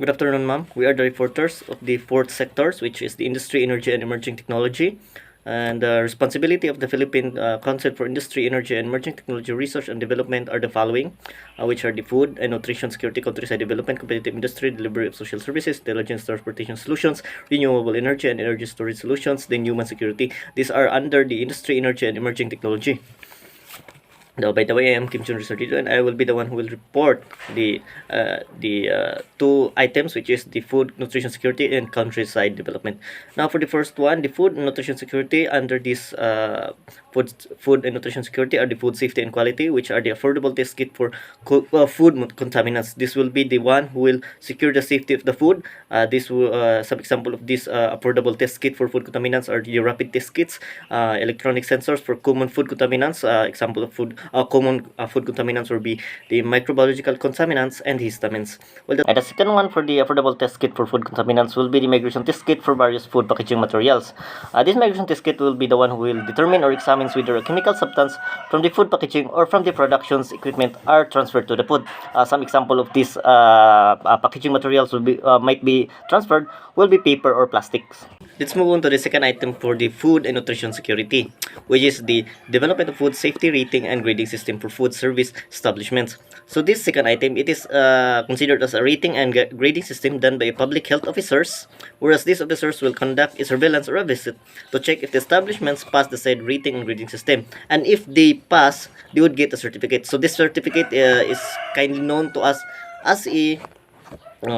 Good afternoon, ma'am. We are the reporters of the fourth sectors, which is the industry, energy, and emerging technology. And the responsibility of the Philippine Council for Industry, Energy, and Emerging Technology Research and Development are the following, which are the food and nutrition security, countryside development, competitive industry, delivery of social services, intelligence transportation solutions, renewable energy and energy storage solutions, then human security. These are under the industry, energy, and emerging technology. Now, by the way, I am Kim Chun Resortito, and I will be the one who will report the two items, which is the food, nutrition security, and countryside development. Now, for the first one, the food and nutrition security under this food and nutrition security are the food safety and quality, which are the affordable test kit for food contaminants. This will be the one who will secure the safety of the food. This will some example of this affordable test kit for food contaminants are the rapid test kits, electronic sensors for common food contaminants. Example of common food contaminants will be the microbiological contaminants and histamines. The second one for the affordable test kit for food contaminants will be the migration test kit for various food packaging materials. This migration test kit will be the one who will determine or examine whether a chemical substance from the food packaging or from the production's equipment are transferred to the food. Some example of these packaging materials will be might be transferred will be paper or plastics. Let's move on to the second item for the food and nutrition security, which is the development of food safety rating and grading system for food service establishments. So this second item, it is considered as a rating and grading system done by public health officers, whereas these officers will conduct a surveillance or a visit to check if the establishments pass the said rating and grading system. And if they pass, they would get a certificate. So this certificate is kindly known to us as a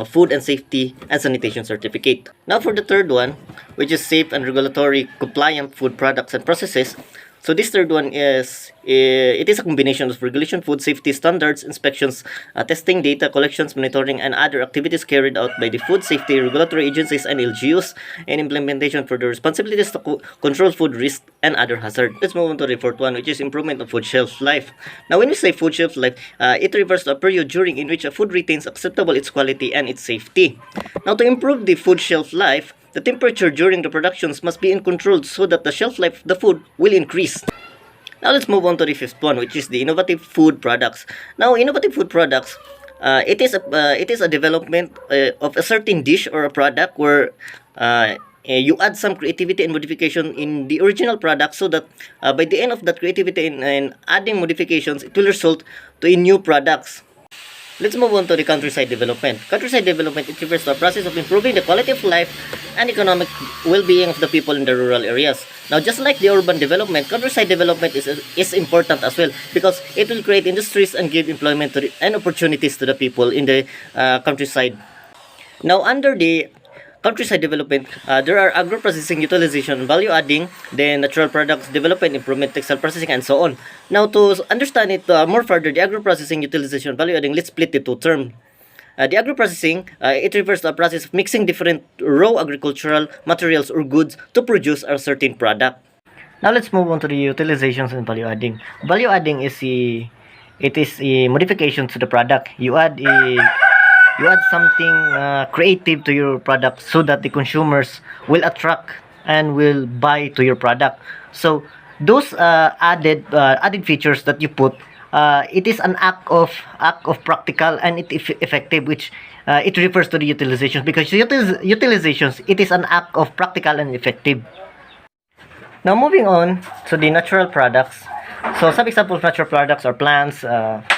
food and safety and sanitation certificate. Now for the third one, which is safe and regulatory compliant food products and processes. So this third one is it is a combination of regulation, food safety standards, inspections, testing, data collections, monitoring, and other activities carried out by the food safety regulatory agencies and LGUs, and implementation for the responsibilities to control food risk and other hazards. Let's move on to the fourth one, which is improvement of food shelf life. Now, when we say food shelf life, it refers to a period during in which a food retains acceptable its quality and its safety. Now, to improve the food shelf life, the temperature during the productions must be controlled so that the shelf life of the food will increase. Now let's move on to the fifth one, which is the innovative food products. Now, innovative food products, it is a development of a certain dish or a product where you add some creativity and modification in the original product, so that by the end of that creativity and adding modifications, it will result to a new products. Let's move on to the countryside development. Countryside development, it refers to a process of improving the quality of life and economic well-being of the people in the rural areas. Now, just like the urban development, countryside development is important as well, because it will create industries and give employment and opportunities to the people in the countryside. Now, under the countryside development, there are agro-processing, utilization, value adding, then natural products development, improvement, textile processing, and so on. Now, to understand it more further, the agro-processing, utilization, value adding, let's split the two terms. The agro-processing, it refers to a process of mixing different raw agricultural materials or goods to produce a certain product. Now, let's move on to the utilizations and value adding. Value adding is a modification to the product. You add something creative to your product so that the consumers will attract and will buy to your product. So those added features that you put, it is an act of practical and effective, which it refers to the utilizations, because utilizations, it is an act of practical and effective. Now, moving on to the natural products. So some examples of natural products are plants,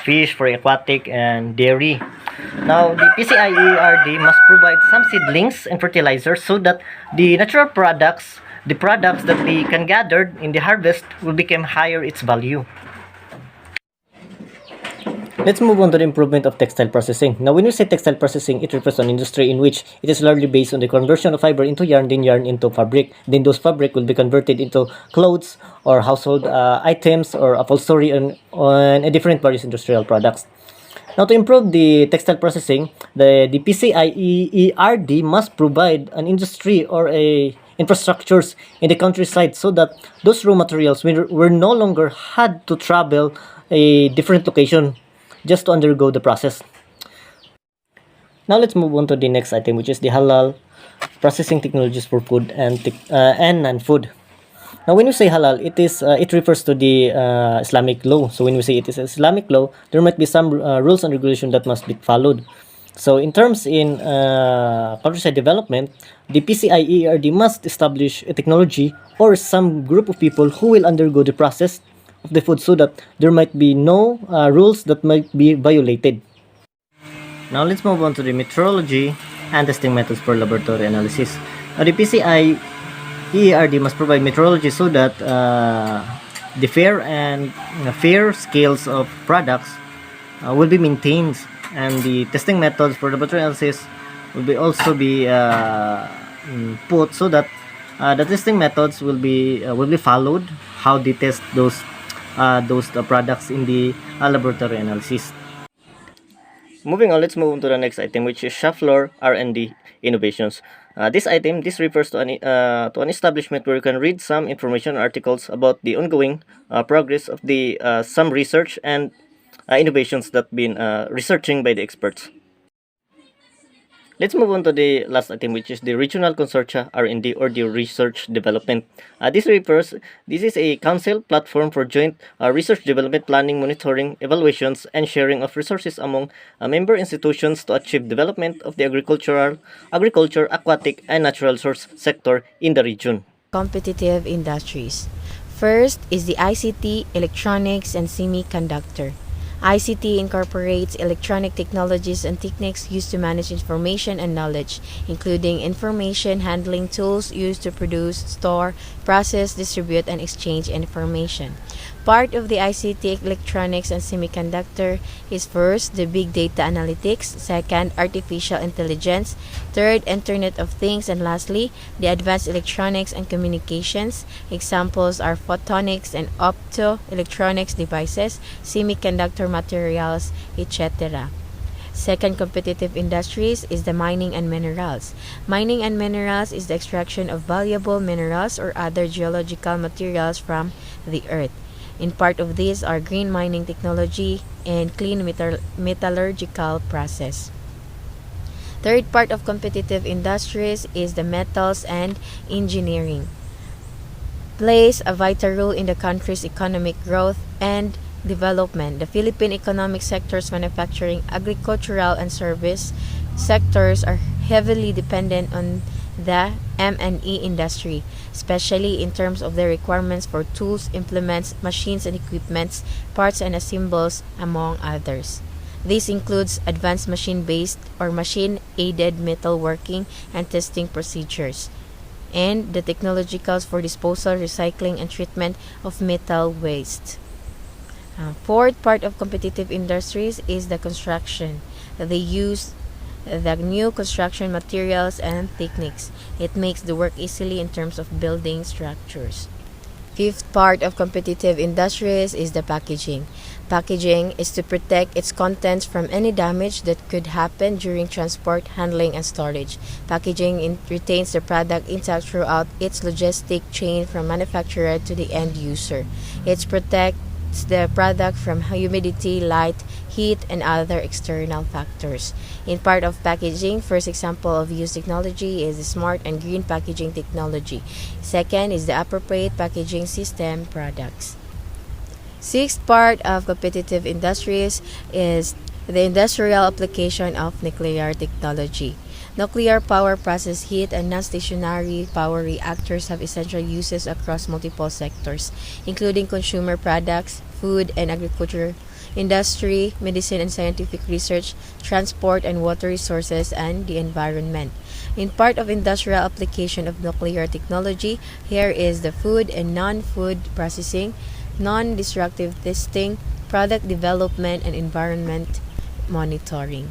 fish for aquatic, and dairy. Now, the PCIERD must provide some seedlings and fertilizers so that the natural products, the products that we can gather in the harvest, will become higher its value. Let's move on to the improvement of textile processing. Now, when we say textile processing, it refers to an industry in which it is largely based on the conversion of fiber into yarn, then yarn into fabric. Then those fabric will be converted into clothes or household items or upholstery and different various industrial products. Now, to improve the textile processing, the PCIERD must provide an industry or a infrastructures in the countryside so that those raw materials were no longer had to travel a different location just to undergo the process. Now let's move on to the next item, which is the halal processing technologies for food and non-food. Now, when we say halal, it refers to the Islamic law. So when we say it is Islamic law, there might be some rules and regulations that must be followed. So in terms in countryside development, the PCIERD must establish a technology or some group of people who will undergo the process of the food so that there might be no rules that might be violated. Now let's move on to the metrology and testing methods for laboratory analysis. The PCIERD must provide metrology so that the fair scales of products will be maintained, and the testing methods for laboratory analysis will be also be put so that the testing methods will be followed, how they test those products in the laboratory analysis. Moving on, let's move on to the next item, which is shop floor R&D innovations. This refers to an establishment where you can read some information articles about the ongoing progress of the some research and innovations that been researching by the experts. Let's move on to the last item, which is the regional consortia R&D, or the research development. This is a council platform for joint research development, planning, monitoring, evaluations, and sharing of resources among member institutions to achieve development of the agriculture, aquatic, and natural resource sector in the region. Competitive industries. First is the ICT, electronics, and semiconductor. ICT incorporates electronic technologies and techniques used to manage information and knowledge, including information handling tools used to produce, store, process, distribute, and exchange information. Part of the ICT, electronics, and semiconductor is first, the big data analytics, second, artificial intelligence, third, Internet of Things, and lastly, the advanced electronics and communications. Examples are photonics and optoelectronics devices, semiconductor materials, etc. Second competitive industries is the mining and minerals. Mining and minerals is the extraction of valuable minerals or other geological materials from the earth. In part of these are green mining technology and clean metallurgical process. Third part of competitive industries is the metals and engineering. Plays a vital role in the country's economic growth and development. The Philippine economic sectors, manufacturing, agricultural, and service sectors are heavily dependent on the M&E industry, especially in terms of their requirements for tools, implements, machines and equipments, parts and assembles, among others. This includes advanced machine-based or machine-aided metalworking and testing procedures, and the technologicals for disposal, recycling, and treatment of metal waste. Fourth part of competitive industries is the construction. They use the new construction materials and techniques. It makes the work easily in terms of building structures. Fifth part of competitive industries is the packaging. Packaging is to protect its contents from any damage that could happen during transport, handling, and storage. Packaging retains the product intact throughout its logistic chain from manufacturer to the end user. It protects the product from humidity, light, heat, and other external factors. In part of packaging, first example of used technology is the smart and green packaging technology. Second is the appropriate packaging system products. Sixth part of competitive industries is the industrial application of nuclear technology. Nuclear power process heat and non-stationary power reactors have essential uses across multiple sectors, including consumer products, food and agriculture, industry, medicine and scientific research, transport and water resources, and the environment. In part of industrial application of nuclear technology, here is the food and non-food processing, non-destructive testing, product development, and environment monitoring.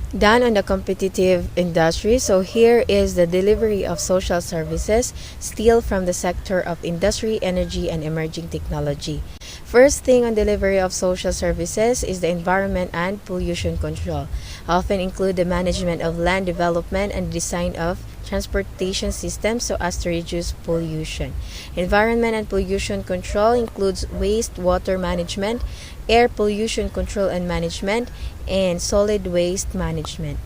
Done on the competitive industry. So here is the delivery of social services, still from the sector of industry, energy, and emerging technology. First thing on delivery of social services is the environment and pollution control. Often include the management of land development and design of transportation systems so as to reduce pollution. Environment and pollution control includes wastewater management, air pollution control and management, and solid waste management.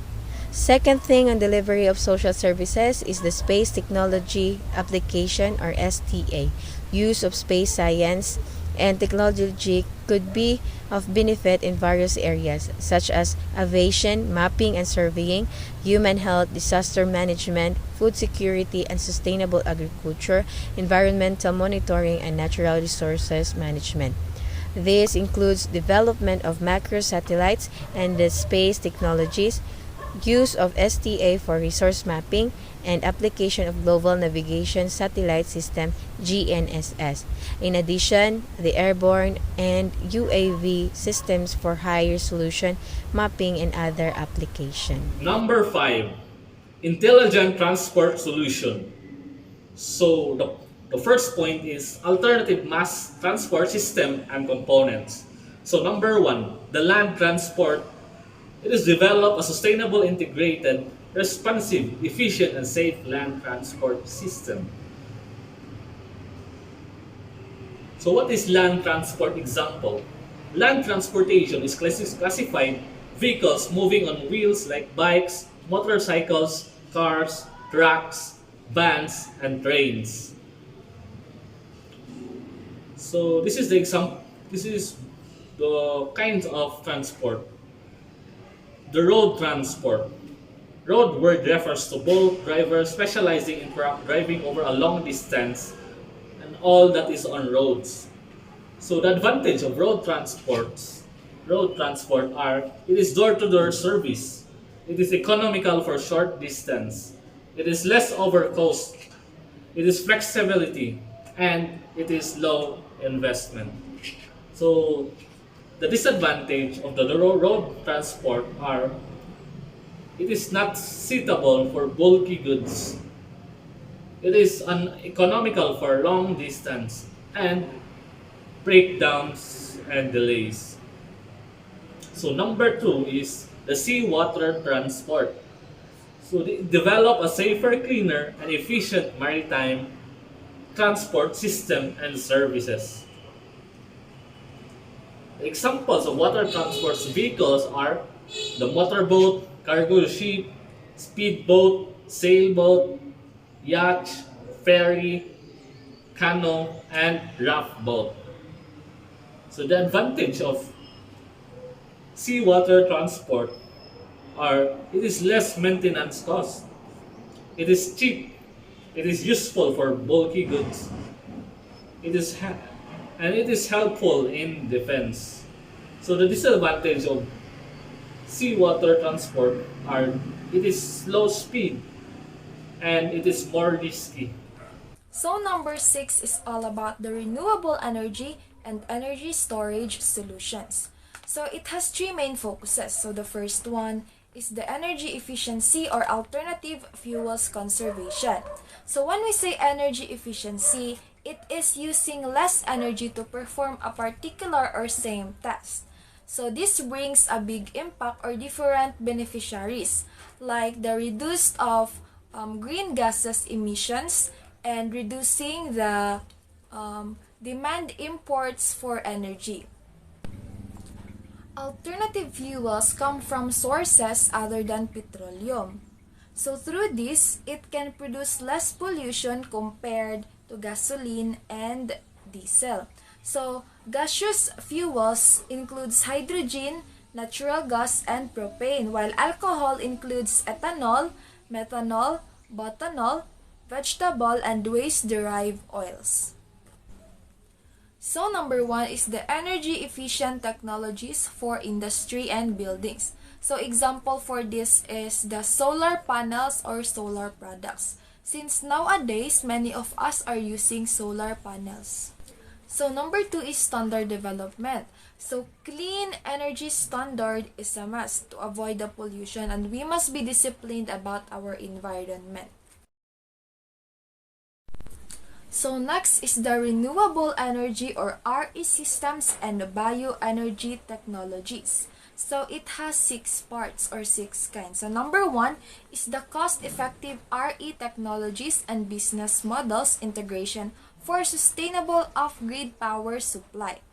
Second thing on delivery of social services is the space technology application, or STA, use of space science and technology could be of benefit in various areas such as aviation, mapping and surveying, human health, disaster management, food security and sustainable agriculture, environmental monitoring and natural resources management. This includes development of macro satellites and the space technologies, use of STA for resource mapping, and application of Global Navigation Satellite System GNSS. In addition, the airborne and UAV systems for high resolution mapping and other application. Number 5, intelligent transport solution. So the first point is alternative mass transport system and components. So number 1, the land transport. It is develop a sustainable, integrated, responsive, efficient, and safe land transport system. So what is land transport example? Land transportation is classified vehicles moving on wheels like bikes, motorcycles, cars, trucks, vans, and trains. So this is the example. This is the kinds of transport. The road transport. Road word refers to both drivers specializing in driving over a long distance and all that is on roads. So the advantage of road transport are it is door-to-door service. It is economical for short distance. It is less over cost. It is flexibility and it is low investment. So the disadvantage of the road transport are it is not suitable for bulky goods. It is uneconomical for long distance and breakdowns and delays. So number 2 is the seawater transport. So they develop a safer, cleaner, and efficient maritime transport system and services. Examples of water transport vehicles are the motorboat, cargo ship, speedboat, sailboat, yacht, ferry, canoe, and raft boat. So the advantage of seawater transport are it is less maintenance cost. It is cheap. It is useful for bulky goods. It is and it is helpful in defense. So the disadvantage of seawater transport are it is slow speed and it is more risky. So number 6 is all about the renewable energy and energy storage solutions. So it has 3 main focuses. So the first one is the energy efficiency or alternative fuels conservation. So when we say energy efficiency, it is using less energy to perform a particular or same task. So this brings a big impact or different beneficiaries like the reduced of green gases emissions and reducing the demand imports for energy. Alternative fuels come from sources other than petroleum. So through this, it can produce less pollution compared to gasoline and diesel. So gaseous fuels includes hydrogen, natural gas, and propane, while alcohol includes ethanol, methanol, butanol, vegetable, and waste-derived oils. So number 1 is the energy efficient technologies for industry and buildings. So example for this is the solar panels or solar products. Since nowadays, many of us are using solar panels. So number 2 is standard development. So clean energy standard is a must to avoid the pollution, and we must be disciplined about our environment. So next is the renewable energy or RE systems and the bioenergy technologies. So it has 6 parts or 6 kinds. So number 1 is the cost-effective RE technologies and business models integration for sustainable off-grid power supply.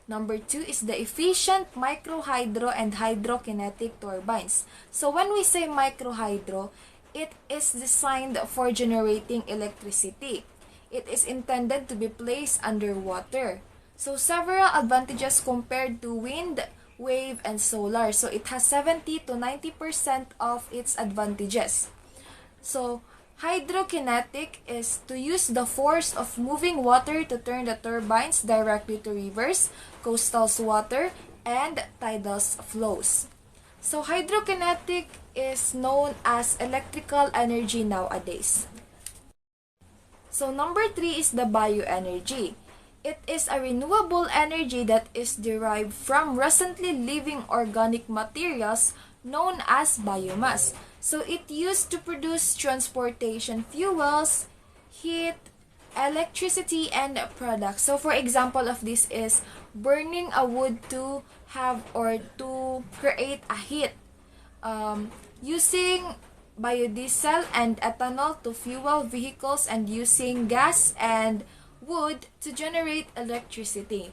Number 2 is the efficient microhydro and hydrokinetic turbines. So when we say microhydro, it is designed for generating electricity. It is intended to be placed underwater. So several advantages compared to wind, wave, and solar. So it has 70 to 90% of its advantages. So hydrokinetic is to use the force of moving water to turn the turbines directly to rivers, coastal water, and tidal flows. So hydrokinetic is known as electrical energy nowadays. So number 3 is the bioenergy. It is a renewable energy that is derived from recently living organic materials known as biomass. So it used to produce transportation fuels, heat, electricity, and products. So for example of this is burning a wood to have or to create a heat. Using biodiesel and ethanol to fuel vehicles, and using gas and wood to generate electricity.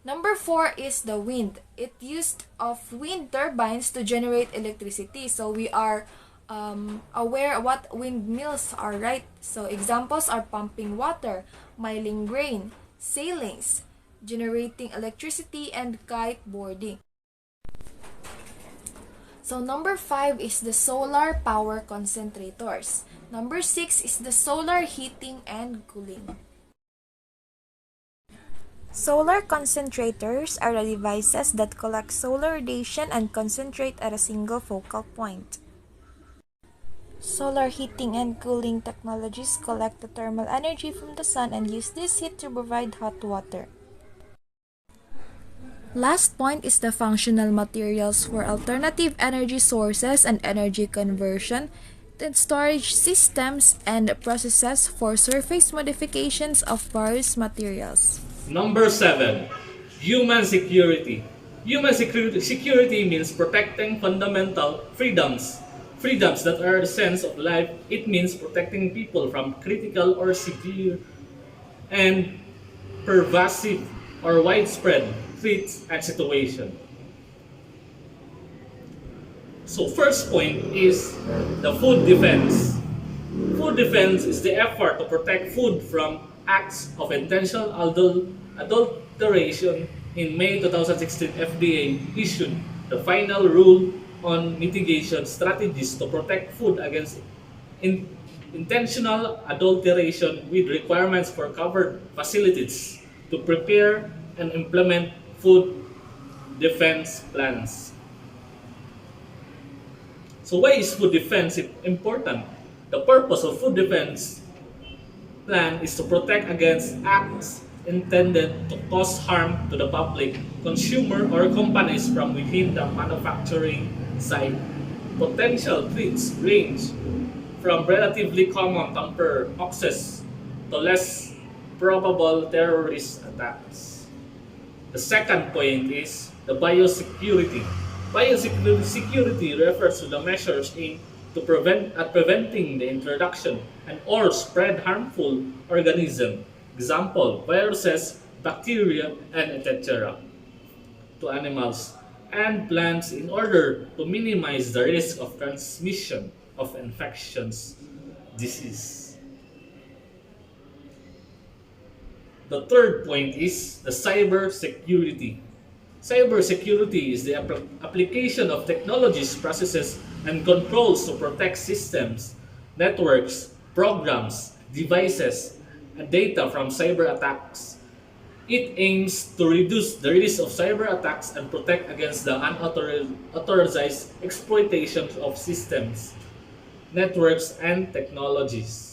Number 4 is the wind. It used of wind turbines to generate electricity. So we are aware what windmills are, right? So examples are pumping water, milling grain, sailings, generating electricity, and kiteboarding. So number 5 is the solar power concentrators. Number 6 is the solar heating and cooling. Solar concentrators are the devices that collect solar radiation and concentrate at a single focal point. Solar heating and cooling technologies collect the thermal energy from the sun and use this heat to provide hot water. Last point is the functional materials for alternative energy sources and energy conversion, then storage systems and processes for surface modifications of various materials. Number 7, human security. Human security means protecting fundamental freedoms. Freedoms that are the sense of life. It means protecting people from critical or severe and pervasive or widespread threats and situation. So first point is the food defense. Food defense is the effort to protect food from acts of intentional adulteration. In May 2016, FDA issued the final rule on mitigation strategies to protect food against intentional adulteration, with requirements for covered facilities to prepare and implement food defense plans. So why is food defense important? The purpose of food defense plan is to protect against acts intended to cause harm to the public, consumer, or companies from within the manufacturing site. Potential threats range from relatively common tamper hoaxes to less probable terrorist attacks. The second point is the biosecurity. Biosecurity refers to the measures aimed to preventing the introduction and or spread harmful organisms, example viruses, bacteria, and etc. to animals and plants in order to minimize the risk of transmission of infections, disease. The third point is the cybersecurity. Cybersecurity is the application of technologies, processes, and controls to protect systems, networks, programs, devices, and data from cyber attacks. It aims to reduce the risk of cyber attacks and protect against the unauthorized exploitation of systems, networks, and technologies.